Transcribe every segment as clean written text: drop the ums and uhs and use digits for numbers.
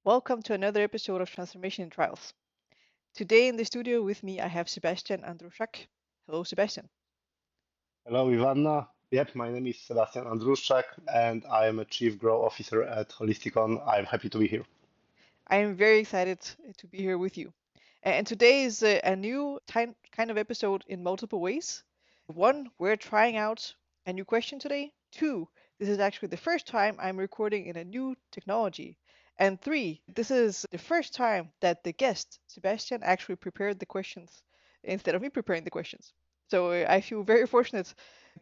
Welcome to another episode of Transformation in Trials. Today in the studio with me I have Sebastian Andruszczak. Hello, Sebastian. Hello, Ivanna. Yep, my name is Sebastian Andruszczak, and I am a Chief Growth Officer at Holisticon. I'm happy to be here. I am very excited to be here with you. And today is a new kind of episode in multiple ways. One, we're trying out a new question today. Two, this is actually the first time I'm recording in a new technology. And three, this is the first time that the guest, Sebastian, actually prepared the questions instead of me preparing the questions. So I feel very fortunate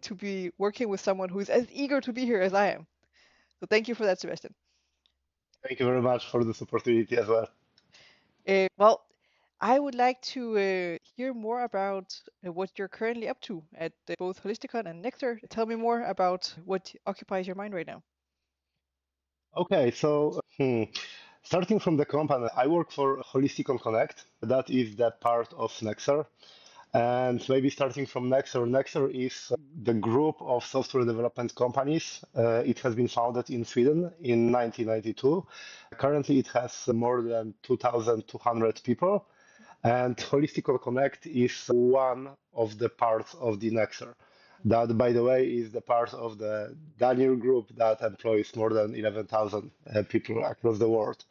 to be working with someone who is as eager to be here as I am. So thank you for that, Sebastian. Thank you very much for this opportunity as well. Well, I would like to hear more about what you're currently up to at both Holisticon and Nexer. Tell me more about what occupies your mind right now. Okay, starting from the company, I work for Holisticon Connect. That is that part of Nexer. And maybe starting from Nexer, Nexer is the group of software development companies. It has been founded in Sweden in 1992. Currently, it has more than 2,200 people. And Holisticon Connect is one of the parts of the Nexer. That, by the way, is the part of the Daniel Group that employs more than 11,000 people across the world.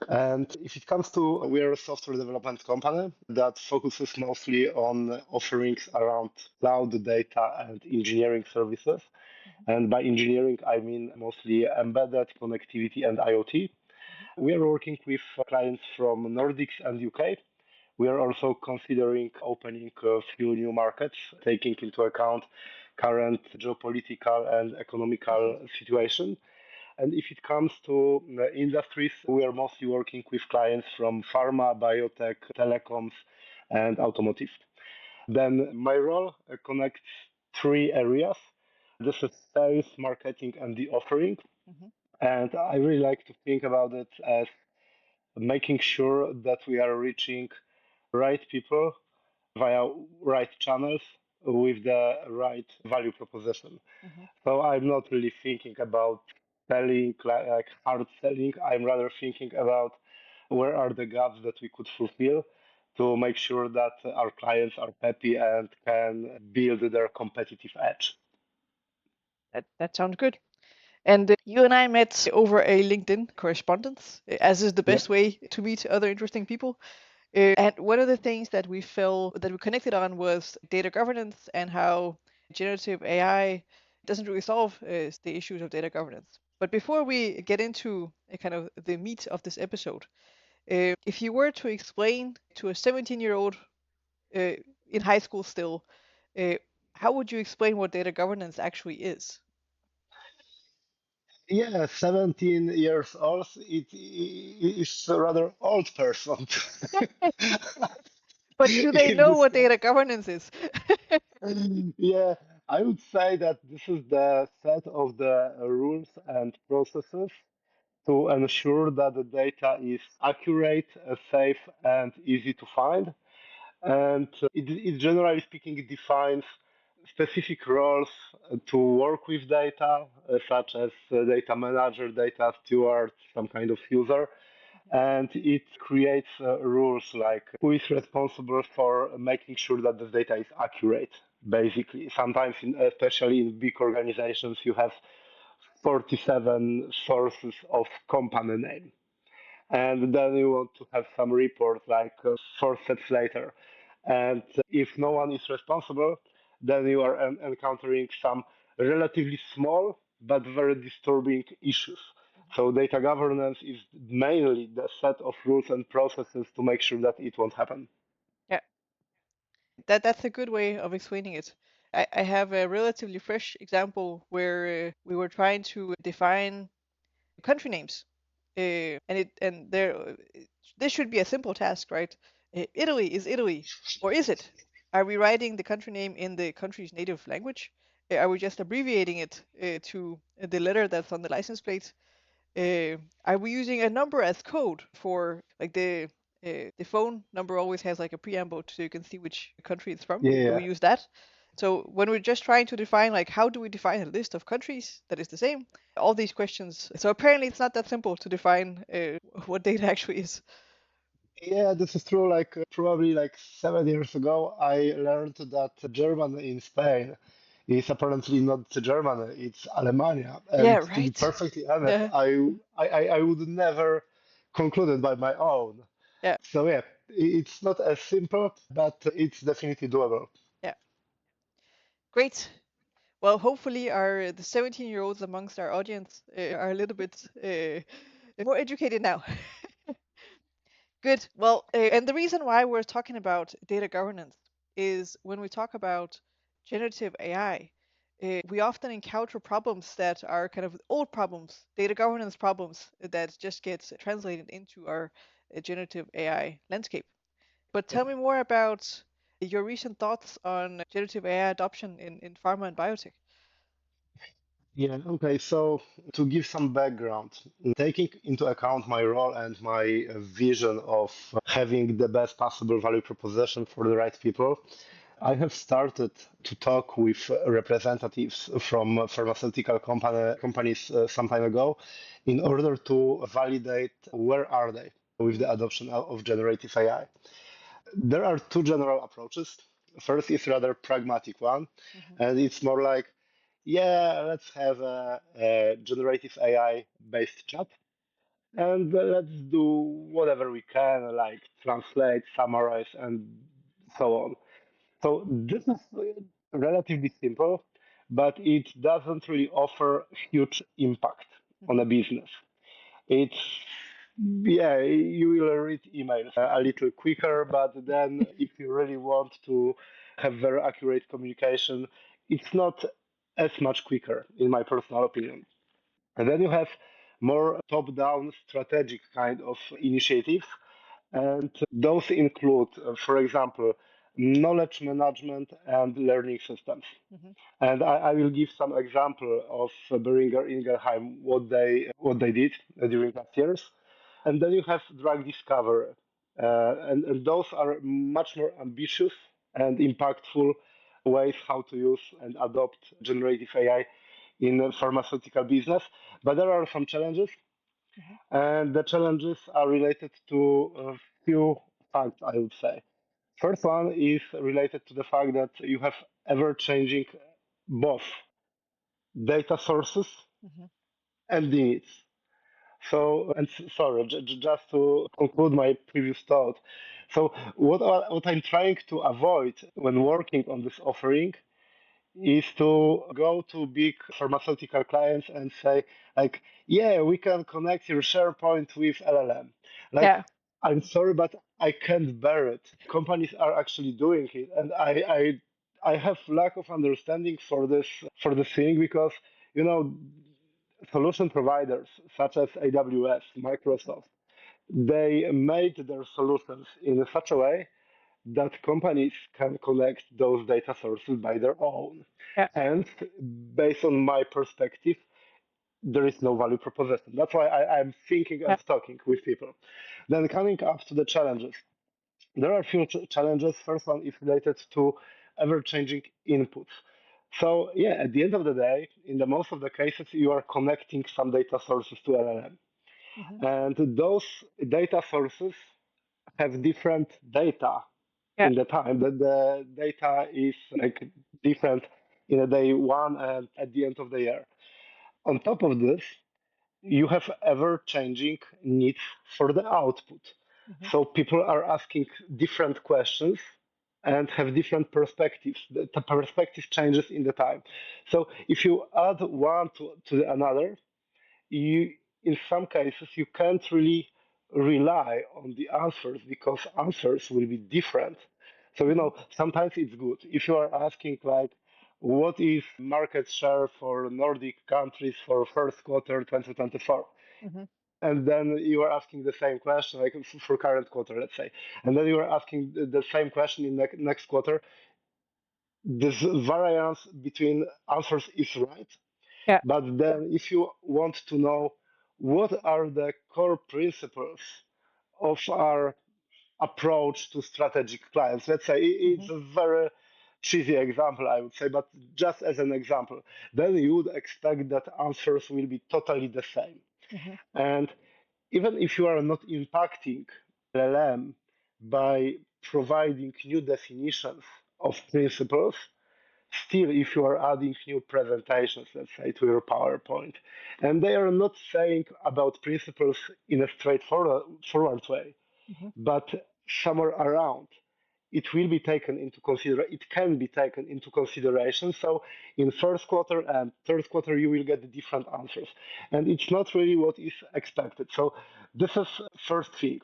And if it comes to, we are a software development company that focuses mostly on offerings around cloud data and engineering services. Mhm, And by engineering, I mean mostly embedded connectivity and IoT. mhm, We are working with clients from Nordics and UK. We are also considering opening a few new markets, taking into account current geopolitical and mhm, economical situation. And if it comes to industries, we are mostly working with clients from pharma, biotech, telecoms, and automotive. Then my role connects three areas. This is sales, marketing, and the offering. mhm. And I really like to think about it as making sure that we are reaching right people via right channels with the right value proposition. Mhm. So I'm not really thinking about selling like hard selling. I'm rather thinking about where are the gaps that we could fulfill to make sure that our clients are happy and can build their competitive edge. That sounds good. And you and I met over a LinkedIn correspondence, as is the best Yep. way to meet other interesting people. And one of the things that we felt that we connected on was data governance and how generative AI doesn't really solve the issues of data governance. But before we get into kind of the meat of this episode, if you were to explain to a 17-year-old uh, in high school still, uh, how would you explain what data governance actually is? Yeah, 17 years old. It is a rather old person But do they in know this what case. data governance is? Yeah, I would say that this is the set of the rules and processes to ensure that the data is accurate, safe, and easy to find. And it generally speaking, it defines specific roles to work with data, such as data manager, data steward, some kind of user. And it creates rules like who is responsible for making sure that the data is accurate. Basically, sometimes, especially in big organizations, you have 47 sources of company name, and then you want to have some report like 4 steps later. And if no one is responsible, then you are encountering some relatively small but very disturbing issues. So data governance is mainly the set of rules and processes to make sure that it won't happen. Yeah, that's a good way of explaining it. I have a relatively fresh example where we were trying to define country names, and this should be a simple task, right? Italy is Italy, or is it? Are we writing the country name in the country's native language? Are we just abbreviating it to the letter that's on the license plate? Are we using a number as code for like the phone number always has like a preamble so you can see which country it's from? Do Yeah, we use that? So when we're just trying to define, like, how do we define a list of countries that is the same? All these questions. So apparently it's not that simple to define what data actually is. Yeah, this is true. Probably like 7 years ago, I learned that German in Spain is apparently not Germany, it's Alemania. Yeah, And to be right. perfectly honest, Yeah, I would never conclude it by my own. yeah, So yeah, it's not as simple, but it's definitely doable. yeah. Great. Well, hopefully our the 17-year-olds amongst our audience are a little bit more educated now. Good. Well, and the reason why we're talking about data governance is when we talk about generative AI, we often encounter problems that are kind of old problems, data governance problems that just gets translated into our generative AI landscape. But tell me more about your recent thoughts on generative AI adoption in pharma and biotech. Yeah, okay. So to give some background, taking into account my role and my vision of having the best possible value proposition for the right people, I have started to talk with representatives from pharmaceutical companies some time ago in order to validate where are they with Mm-hmm. the adoption of generative AI. There are two general approaches. First is rather pragmatic one, Mm-hmm. and it's more like, yeah, let's have a generative AI based chat, and let's do whatever we can, like translate, summarize, and so on. So this is relatively simple, but it doesn't really offer huge impact on Mm-hmm. a business. It's yeah, you will read emails a little quicker, but then if you really want to have very accurate communication, it's not as much quicker, in my personal opinion. And then you have more top-down strategic kind of initiatives, and those include, for example, knowledge management and learning systems. Mm-hmm. And I will give some example of Boehringer Ingelheim, what they did during last years. And then you have drug discovery. And those are much more ambitious and impactful ways how to use and adopt generative AI in the pharmaceutical business. But there are some challenges, Mm-hmm. and the challenges are related to a few facts, I would say. First one is related to the fact that you have ever changing both data sources Mm-hmm. and the needs. So, sorry, just to conclude my previous thought. So, what I'm trying to avoid when working on this offering is to go to big pharmaceutical clients and say, like, yeah, we can connect your SharePoint with LLM. Like, Yeah. I'm sorry, but I can't bear it. Companies are actually doing it, and I have lack of understanding for this thing because you know solution providers such as AWS, Microsoft, they made their solutions in such a way that companies can connect those data sources by their own. Yeah. And based on my perspective, there is no value proposition. That's why I'm thinking Yeah. and talking with people. Then coming up to the challenges. There are a few challenges. First one is related to ever-changing inputs. So yeah, at the end of the day, in the most of the cases, you are connecting some data sources to LLM. Mm-hmm. And those data sources have different data Yeah. in the time that the data is like different in a day one and at the end of the year. On top of this, you have ever changing needs for the output. Mm-hmm. So people are asking different questions and have different perspectives. The perspective changes in the time. So if you add one to another, you in some cases you can't really rely on the answers because answers will be different. So Mm-hmm. sometimes it's good if you are asking like what is market share for Nordic countries for first quarter 2024, Mm-hmm. and then you are asking the same question like for current quarter, let's say, and then you are asking the same question in next quarter. This variance between answers is right, Yeah. but then, if you want to know what are the core principles of our approach to strategic clients, let's say Mm-hmm. it's a very cheesy example, I would say, but just as an example, then you would expect that answers will be totally the same. Hmm. And even if you are not impacting LLM by providing new definitions of principles, still, if you are adding new presentations, let's say, to your PowerPoint, and they are not saying about principles in a straightforward way, Hmm. but somewhere around, it will be taken into consideration. It can be taken into consideration. So in first quarter and third quarter, you will get different answers, and it's not really what is expected. So this is first thing.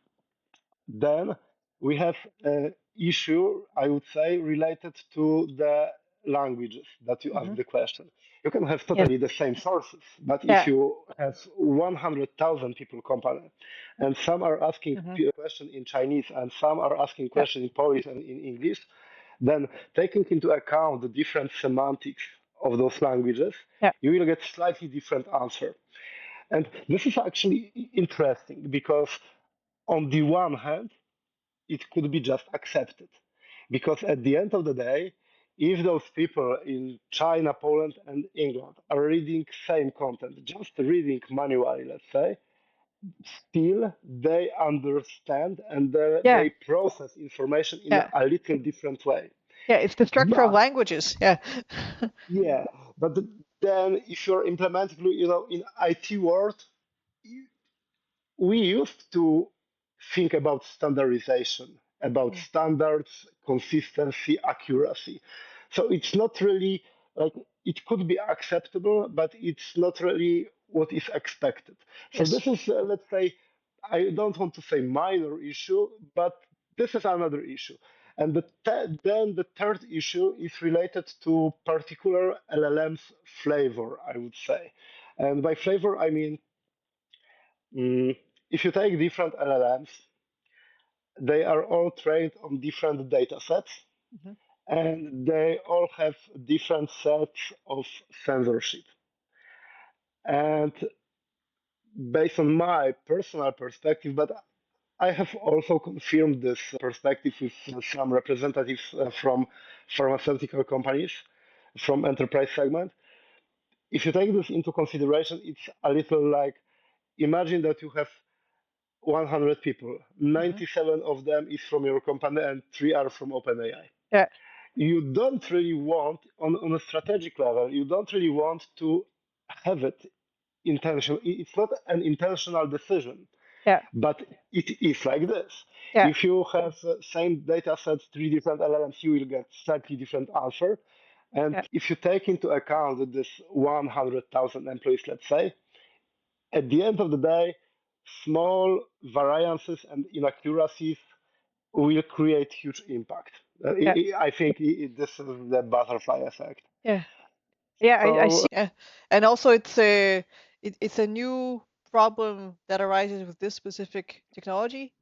Then we have an issue, I would say, related to the languages that you Hmm. asked the question. You can have Yes. totally the same sources, but if Yeah. you have 100,000 people company, and some are asking Hmm. question in Chinese and some are asking Yeah. question in Polish and in English, then taking into account the different semantics of those languages, Yeah. you will get slightly different answer. And this is actually interesting because on the one hand, it could be just accepted. Because at the end of the day, if those people in China, Poland, and England are reading same content, just reading manually, let's say, still they understand and Yeah. they process information in Yeah. a little different way. Yeah. It's the structure of But languages. Yeah. yeah, but then if you're implementing, in IT world, we used to think about standardization, about Mm. standards, consistency, accuracy. So it's not really like it could be acceptable, but it's not really what is expected. So Yes. this is, let's say, I don't want to say minor issue, but this is another issue. And then the third issue is related to particular LLM's flavor, I would say. And by flavor, I mean Mm, if you take different LLMs, they are all trained on different data sets Hmm. and they all have different sets of censorship. And based on my personal perspective, but I have also confirmed this perspective with some representatives from pharmaceutical companies, from enterprise segment. If you take this into consideration, it's a little like imagine that you have 100 people, Hmm. 97 of them is from your company and three are from OpenAI. Yeah. You don't really want, on a strategic level, you don't really want to have it intentional. It's not an intentional decision, Yeah. but it is like this. Yeah. If you have same data sets, three different LLMs, you will get slightly different answer. And Yeah. if you take into account this 100,000 employees, let's say, at the end of the day, small variances and inaccuracies will create huge impact. Yeah. I think this is the butterfly effect. Yeah. Yeah. I So see. And also, it's a new problem that arises with this specific technology,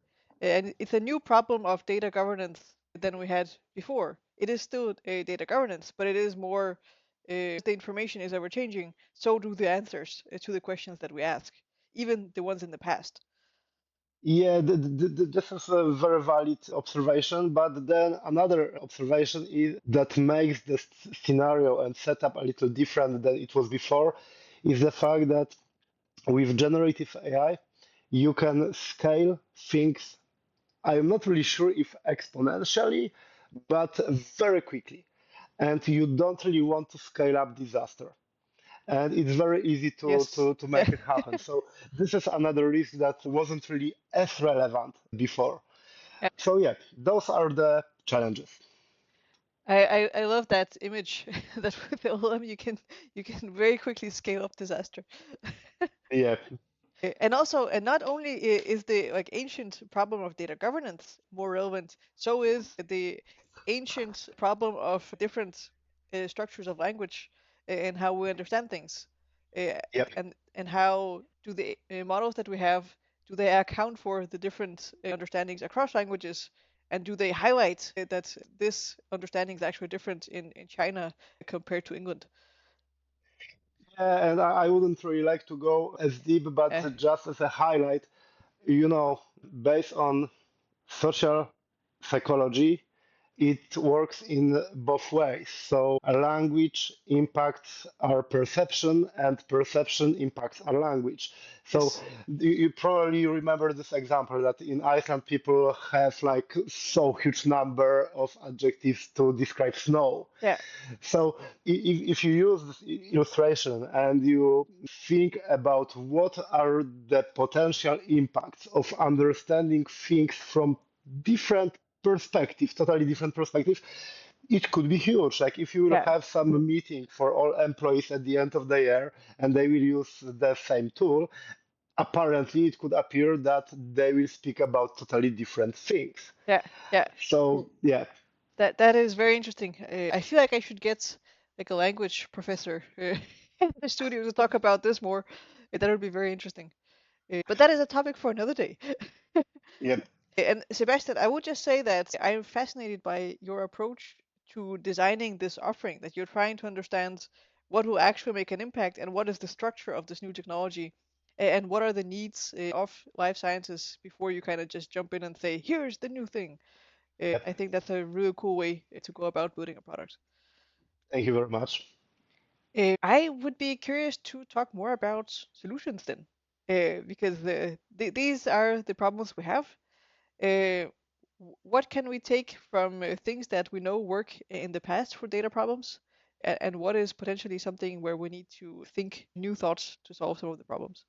and it's a new problem of data governance than we had before. It is still a data governance, but it is more the information is ever changing. So do the answers to the questions that we ask, even the ones in the past. yeah, this is a very valid observation. But then another observation is that makes this scenario and setup a little different than it was before, is the fact that with generative AI, you can scale things. I'm not really sure if exponentially, but very quickly. And you don't really want to scale up disaster. And it's very easy to, Yes. to, to Yeah. make it happen. So this is another risk that wasn't really as relevant before. Yeah. So yeah, those are the challenges. I love that image that with the LM you can very quickly scale up disaster. Yeah, And also, and not only is the like ancient problem of data governance more relevant, so is the ancient problem of different structures of language and how we understand things, uh, yep. and how do the models that we have, do they account for the different understandings across languages, and do they highlight that this understanding is actually different in China compared to England? Yeah, and I wouldn't really like to go as deep, but Uh, just as a highlight, you know, based on social psychology, it works in both ways. So a language impacts our perception, and perception impacts our language. So Yes. you probably remember this example that in Iceland people have like so huge number of adjectives to describe snow. Yeah. So if you use this illustration and you think about what are the potential impacts of understanding things from different perspectives, totally different perspectives, it could be huge. Like if you will Yeah. have some meeting for all employees at the end of the year and they will use the same tool, apparently it could appear that they will speak about totally different things. Yeah. Yeah. So yeah, That is very interesting. I feel like I should get like a language professor in the studio to talk about this more. That would be very interesting. But that is a topic for another day. yeah, And Sebastian, I would just say that I'm fascinated by your approach to designing this offering, that you're trying to understand what will actually make an impact and what is the structure of this new technology and what are the needs of life sciences before you kind of just jump in and say, here's the new thing. yeah. I think that's a really cool way to go about building a product. Thank you very much. I would be curious to talk more about solutions then, because these are the problems we have. Uh, what can we take from things that we know work in the past for data problems, and what is potentially something where we need to think new thoughts to solve some of the problems?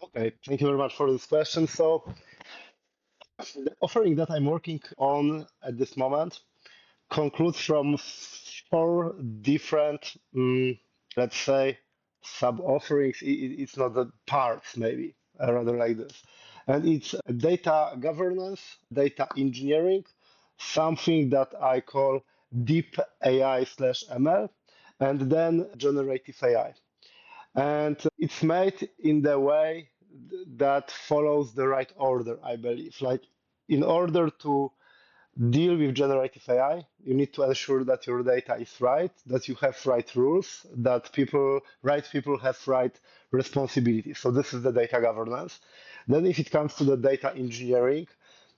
Okay, thank you very much for this question. So, the offering that I'm working on at this moment concludes from four different, let's say, sub offerings. It's not the parts, maybe, rather like this. And it's data governance, data engineering, something that I call deep AI slash ML, and then generative AI. And it's made in the way that follows the right order, I believe. Like, in order to deal with generative AI, you need to ensure that your data is right, that you have right rules, that right people have right responsibilities. So this is the data governance. Then, if it comes to the data engineering,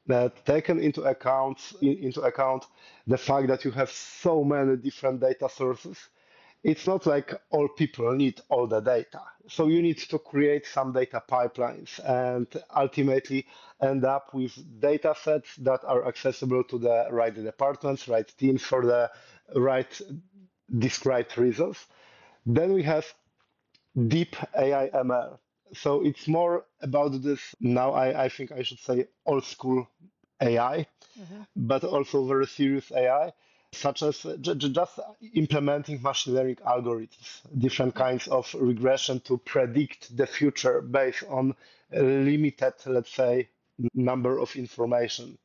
that taken into account the fact that you have so many different data sources, it's not like all people need all the data. So you need to create some data pipelines and ultimately end up with data sets that are accessible to the right departments, right teams for the right described results. Then we have deep AI ML. So it's more about this now, I think I should say old school AI, Hmm. but also very serious AI, such as just implementing machine learning algorithms, different Yeah. kinds of regression to predict the future based on a limited, let's say, number of information.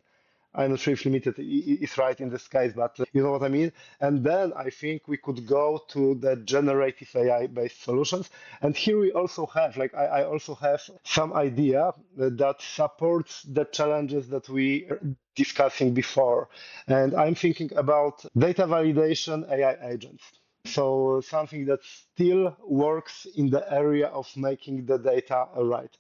I'm not sure if limited is right in this case, but you know what I mean. And then I think we could go to the generative AI based solutions. And here we also have, like, I also have some idea that supports the challenges that we are discussing before. And I'm thinking about data validation AI agents. So something that still works in the area of making the data right.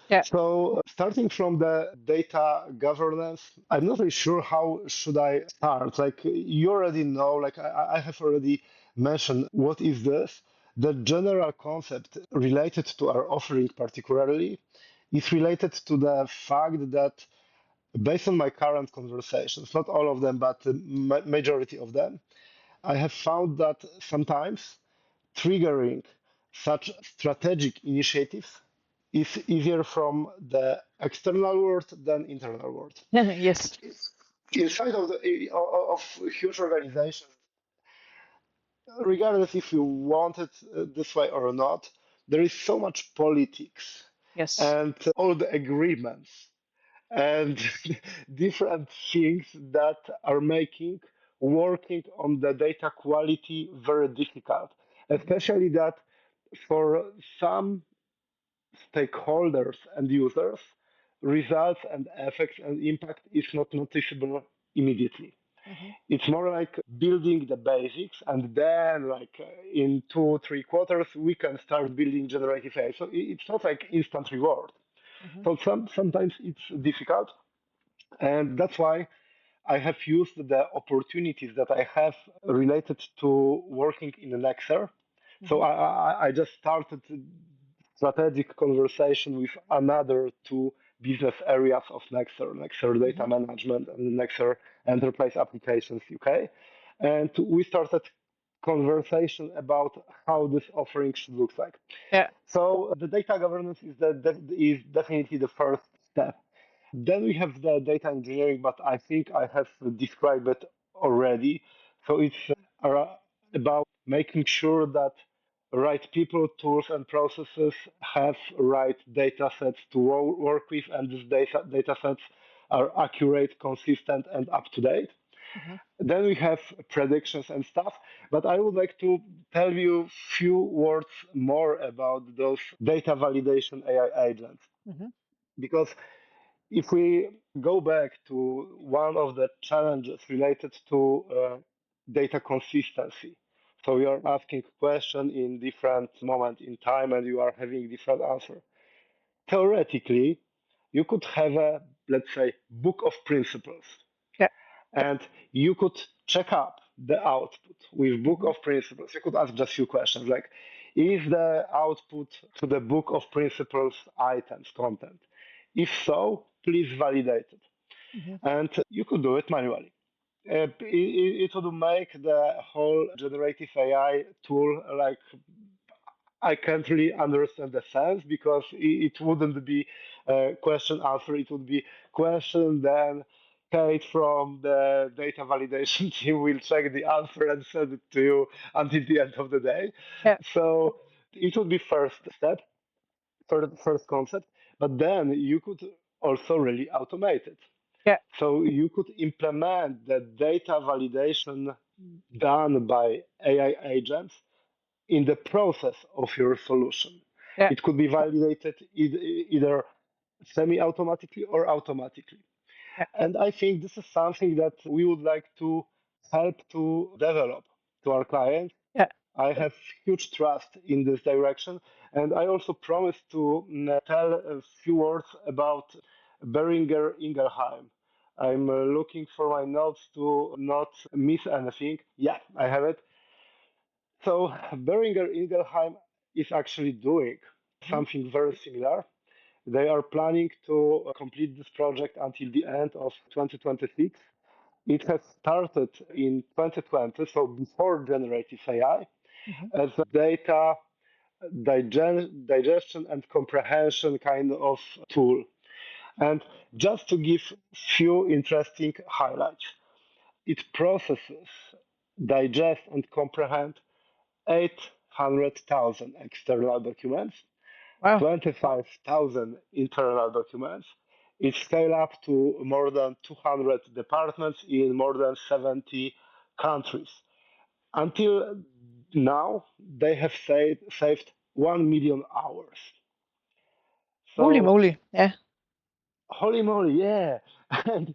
Yeah. So starting from the data governance, I'm not really sure how should I start. Like you already know, like I have already mentioned what is this. The general concept related to our offering particularly is related to the fact that based on my current conversations, not all of them, but the majority of them, I have found that sometimes triggering such strategic initiatives is easier from the external world than internal world. Yes. Inside of huge organizations, regardless if you want it this way or not, there is so much politics Yes. and all the agreements and different things that are making working on the data quality very difficult, Hmm. especially that for some stakeholders and users, results and effects and impact is not noticeable immediately. Hmm. It's more like building the basics, and then, like in 2 3 quarters, we can start building generative AI. So it's not like instant reward. Hmm. So sometimes it's difficult, and that's why I have used the opportunities that I have related to working in Nexer. So Hmm. I just started strategic conversation with another two business areas of Nexer, Nexer Hmm. Data Management and Nexer Enterprise Applications UK. And we started conversation about how this offering should look like. Yeah. So the data governance is definitely the first step. Then we have the data engineering, but I think I have described it already. So it's about making sure that right people, tools, and processes have right data sets to work with, and these data sets are accurate, consistent, and up to date. Hmm. Then we have predictions and stuff. But I would like to tell you few words more about those data validation AI agents Hmm. because if we go back to one of the challenges related to data consistency, so you are asking a question in different moment in time and you are having different answer. Theoretically, you could have a, let's say, book of principles, Yeah. and you could check up the output with book Hmm. of principles. You could ask just few questions like, is the output to the book of principles items content? If so, please validate it. Hmm. And you could do it manually. It would make the whole generative AI tool like I can't really understand the sense because it wouldn't be question answer. It would be question then Kate from the data validation team will check the answer and send it to you until the end of the day. Yeah. So it would be first step, first concept, but then you could also really automate it. Yeah. So you could implement the data validation done by AI agents in the process of your solution. Yeah. It could be validated either semi-automatically or automatically. Yeah. And I think this is something that we would like to help to develop to our clients. Yeah. I have huge trust in this direction. And I also promise to tell a few words about Beringer Ingelheim. I'm looking for my notes to not miss anything. Yeah, I have it. So Beringer Ingelheim is actually doing Hmm. something very similar. They are planning to complete this project until the end of 2026. It has started in 2020, so before generative AI, Hmm. as a data digestion and comprehension kind of tool. And just to give few interesting highlights, it processes, digests, and comprehend 800,000 external documents, Wow. 25,000 internal documents. It scale up to more than 200 departments in more than 70 countries. Until now, they have saved 1 million hours. Holy So, moly. Yeah. holy moly, yeah. And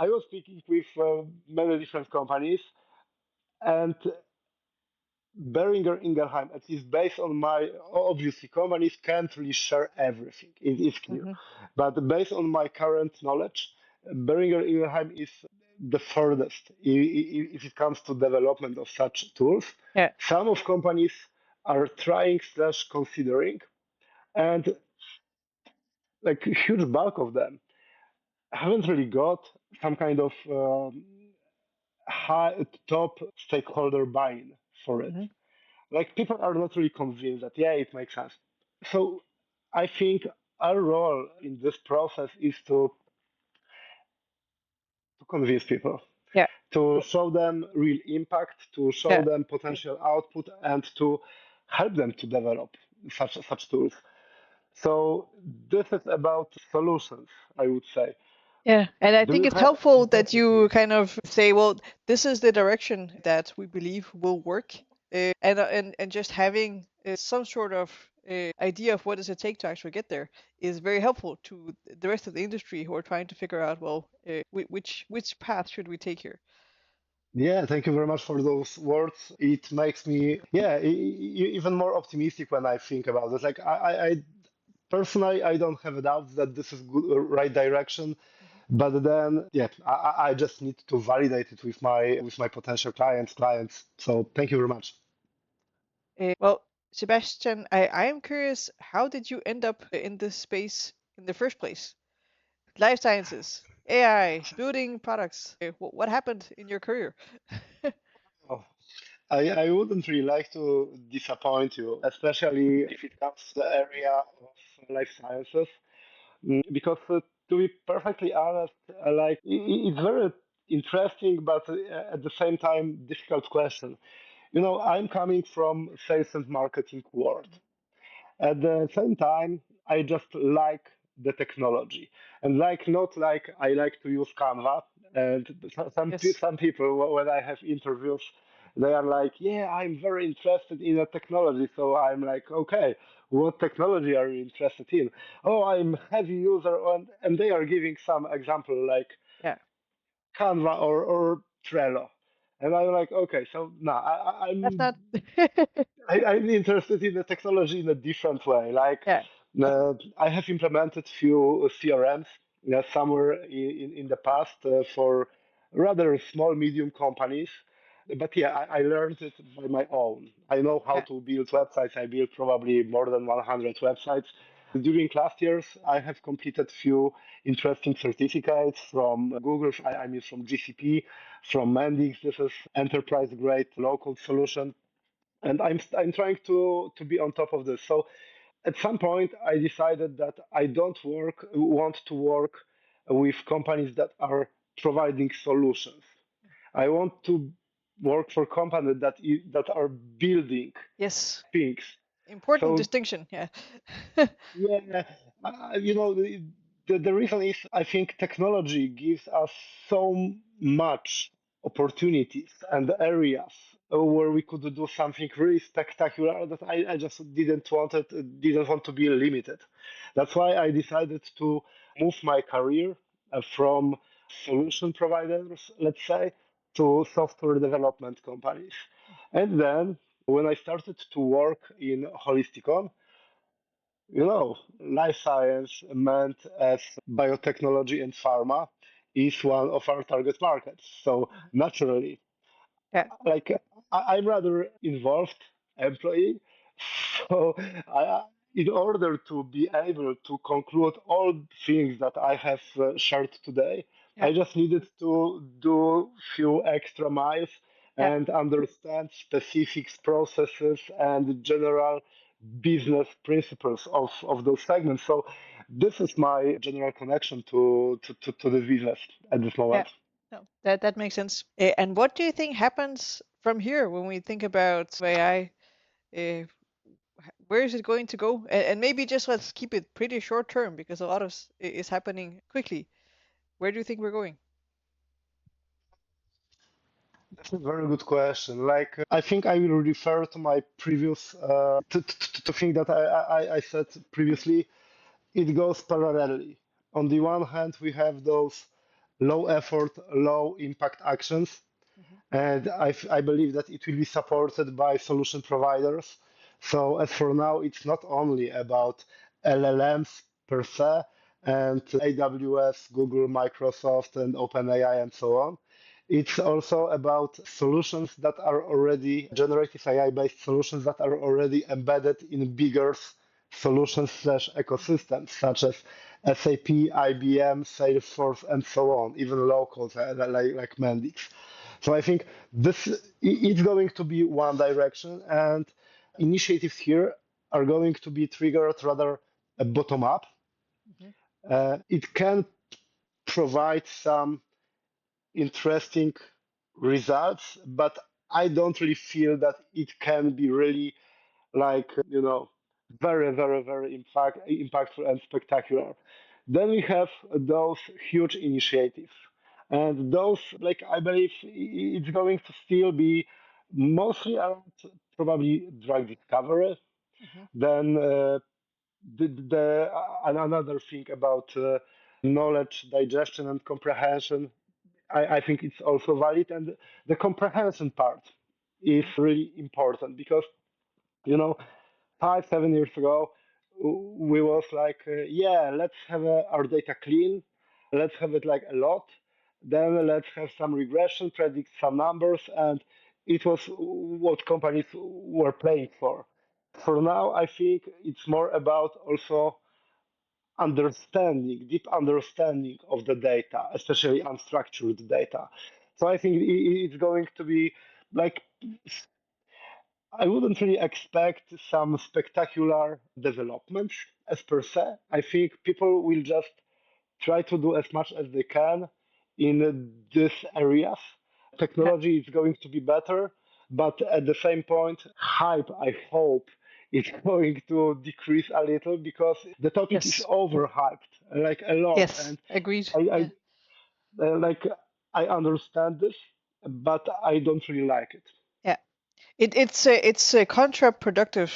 I was speaking with many different companies, and Beringer Ingelheim, at least based on my obviously companies can't really share everything. It is clear, Hmm. but based on my current knowledge, Beringer Ingelheim is the furthest if it comes to development of such tools. Yeah. Some of companies are trying slash considering, and like a huge bulk of them haven't really got some kind of high top stakeholder buy-in for it. Hmm. Like people are not really convinced that yeah, it makes sense. So I think our role in this process is to convince people, Yeah. to show them real impact, to show Yeah. them potential output, and to help them to develop such tools. So this is about solutions, I would say. Yeah, and I Do think you it's have helpful that definitely? you kind of say, well, this is the direction that we believe will work, and just having some sort of idea of what does it take to actually get there is very helpful to the rest of the industry who are trying to figure out, well, which path should we take here? Yeah, thank you very much for those words. It makes me, yeah, even more optimistic when I think about it. Like, I personally, I don't have a doubt that this is good, right direction. But then, yeah, I just need to validate it with my potential clients. So thank you very much. Well, Sebastian, I am curious, how did you end up in this space in the first place? Life sciences, AI, building products. What happened in your career? Oh, I wouldn't really like to disappoint you, especially if it comes to the area of life sciences. Because to be perfectly honest, it's very interesting, but at the same time difficult question. You know, I'm coming from sales and marketing world. Mhm. At the same time, I just like the technology, and like not like I like to use Canva. And Yes. some people, when I have interviews, they are like, "Yeah, I'm very interested in the technology." So I'm like, "Okay, what technology are you interested in?" "Oh, I'm heavy user," and they are giving some example like Yeah. Canva or Trello, and I'm like, "Okay, so now That's not. I'm interested in the technology in a different way. Like, Yeah. I have implemented few CRMs somewhere in the past for rather small, medium companies. But yeah, I learned it by my own. I know how Yeah. to build websites. I built probably more than 100 websites. During last years, I have completed few interesting certificates from Google. I mean, from GCP, from Mendix. This is enterprise grade local solution, and I'm trying to be on top of this. So at some point, I decided that I don't want to work with companies that are providing solutions. I want to work for companies that are building Yes. things. Important So distinction. Yeah. yeah, you know, the reason is I think technology gives us so much opportunities and areas where we could do something really spectacular that I just didn't want to be limited. That's why I decided to move my career from solution providers, let's say, to software development companies. And then when I started to work in Holisticon, you know, life science meant as biotechnology and pharma is one of our target markets. So Mhm. naturally, Yeah. like I'm rather involved employee. So in order to be able to conclude all things that I have shared today, Yeah. I just needed to do few extra miles Yeah. and understand specifics, processes, and general business principles of those segments. So this is my general connection to the business at this Yeah. moment. No, that makes sense. And what do you think happens from here when we think about AI? Uh, where is it going to go? And maybe just let's keep it pretty short term because a lot of is happening quickly. Where do you think we're going? That's a very good question. I think I will refer to my previous to think that I said previously. It goes parallelly. On the one hand, we have those low effort, low impact actions, Hmm. and I believe that it will be supported by solution providers. So as for now, it's not only about LLMs per se and AWS, Google, Microsoft, and OpenAI, and so on. It's also about solutions that are already generative AI-based solutions that are already embedded in bigger solutions slash ecosystems, such as SAP, IBM, Salesforce, and so on, even local like Mendix. So I think this it's going to be one direction, and initiatives here are going to be triggered rather bottom up. Hmm. It can provide some interesting results, but I don't really feel that it can be really you know, very impactful and spectacular. Then we have those huge initiatives. And those, like, I believe it's going to still be mostly around probably drug discovery. Hmm. Then another thing about knowledge digestion and comprehension, I think it's also valid. And the comprehension part is Hmm. really important because, you know, 5 7 years ago we was like yeah, let's have our data clean, let's have it like a lot. Then let's have some regression, predict some numbers, and it was what companies were playing for. For now, I think it's more about also understanding, deep understanding of the data, especially unstructured data. So I think it's going to be like I wouldn't really expect some spectacular developments as per se. I think people will just try to do as much as they can in these areas. Yeah. Technology is going to be better, but at the same point, hype, I hope, is going to decrease a little because the topic is Yes. overhyped like a lot. Yes. And Agreed. I Yeah. like I understand this, but I don't really like it. Yeah. It's counterproductive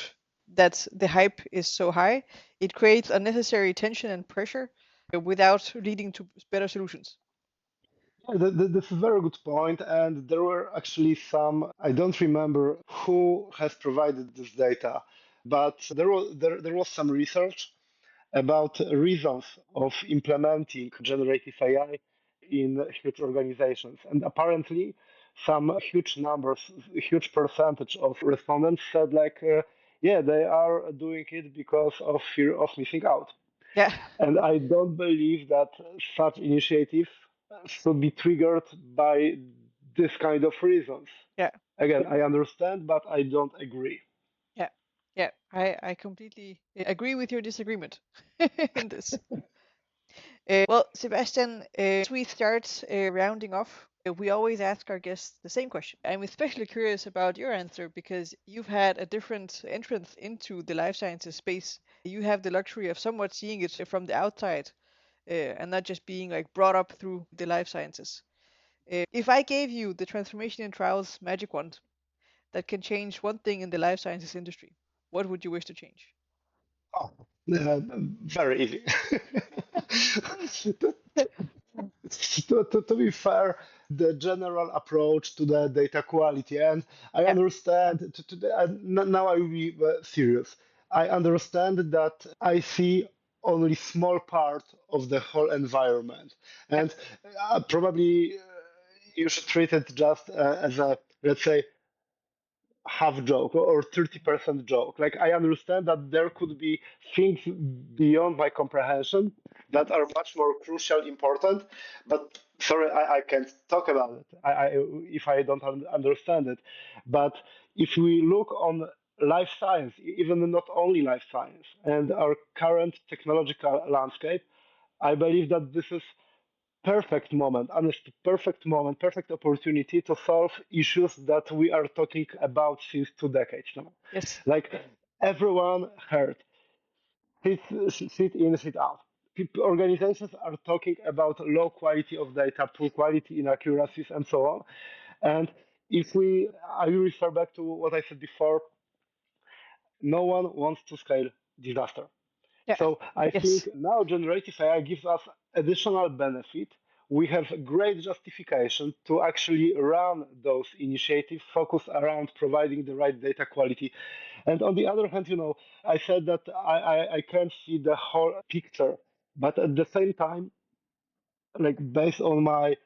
that the hype is so high. It creates unnecessary tension and pressure without leading to better solutions. Yeah, this is a very good point, and there were actually some. I don't remember who has provided this data, but there was some research about reasons of implementing generative AI in huge organizations, and apparently, some huge numbers, huge percentage of respondents said like, yeah, they are doing it because of fear of missing out. Yeah. And I don't believe that such initiatives should be triggered by this kind of reasons. Yeah. Again, I understand, but I don't agree. Yeah. Yeah. I completely agree with your disagreement in this. Well, Sebastian, as we start rounding off, we always ask our guests the same question. I'm especially curious about your answer because you've had a different entrance into the life sciences space. You have the luxury of somewhat seeing it from the outside and not just being like brought up through the life sciences. If I gave you the transformation in trials magic wand that can change one thing in the life sciences industry, what would you wish to change? Oh, very easy. To be fair, the general approach to the data quality, and I Yeah. understand. Now I will be serious. I understand that I see only small part of the whole environment, Yeah. and probably you should treat it just as a, let's say, half joke or 30% joke. Like I understand that there could be things beyond my comprehension that are much more crucial, important, but sorry, I can't talk about it if I don't understand it. But if we look on life science, even not only life science, and our current technological landscape, I believe that this is perfect moment, honestly, perfect moment, perfect opportunity to solve issues that we are talking about since 2 decades now. Yes. Like everyone heard, sit, sit in, sit out. Organizations are talking about low quality of data, poor quality, inaccuracies, and so on. And if we, I will refer back to what I said before, no one wants to scale disaster. Yeah. So I think Yes. now generative AI gives us additional benefit. We have great justification to actually run those initiatives, focus around providing the right data quality. And on the other hand, I said that I can't see the whole picture, but at the same time, like based on my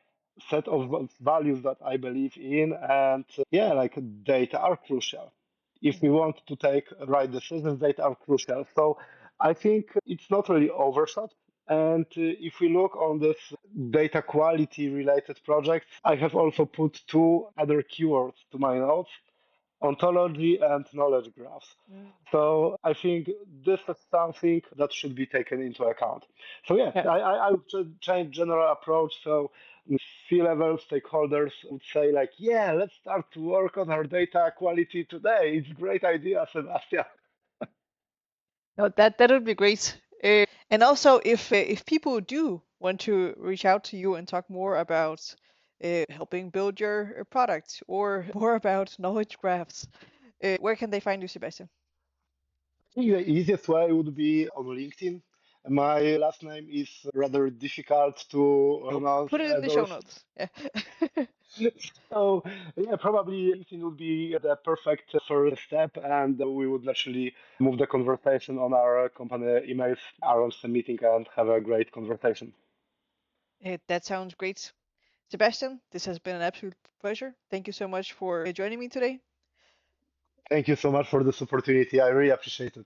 set of values that I believe in, and yeah, like data are crucial. If we Mhm. want to take right decisions, data are crucial. So I think it's not really overshot. And if we look on this data quality related projects, I have also put two other keywords to my notes: ontology and knowledge graphs. Mm. So I think this is something that should be taken into account. So yeah, Yeah. I would change general approach. So C-level stakeholders would say like, yeah, let's start to work on our data quality today. It's a great idea, Sebastian. No, that would be great. And also, if people do want to reach out to you and talk more about helping build your product or more about knowledge graphs, where can they find you, Sebastian? I think the easiest way would be on LinkedIn. My last name is rather difficult to I'll pronounce put it in and the show also notes. Yeah. so yeah, probably LinkedIn would be the perfect first step, and we would naturally move the conversation on our company emails, arrange the meeting, and have a great conversation. That sounds great. Sebastian, this has been an absolute pleasure. Thank you so much for joining me today. Thank you so much for this opportunity. I really appreciate it.